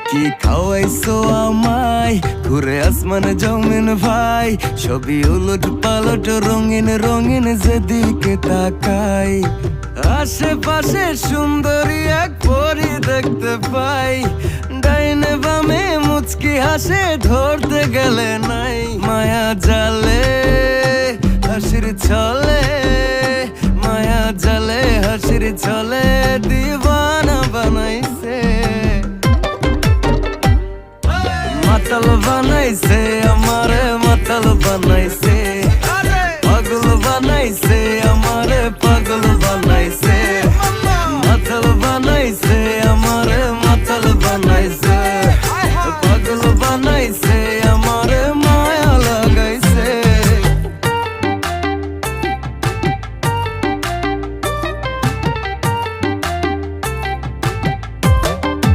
কি খাওয়াইছো আমায় ঘুরে আসমান জমিন ভাই, সবই উলট পালট রঙিন রঙিন যেদিকে তাকাই। আশেপাশে সুন্দরী এক পরি দেখতে পাই, ডাইনে বামে মুচকি হাসে ধরতে গেলে নাই। মায়া জালে হাসির ছলে, মায়া জালে হাসির ছলে দিবানা বানাইছে, মাতাল বানাইছে আমারে মাতাল বানাইছে।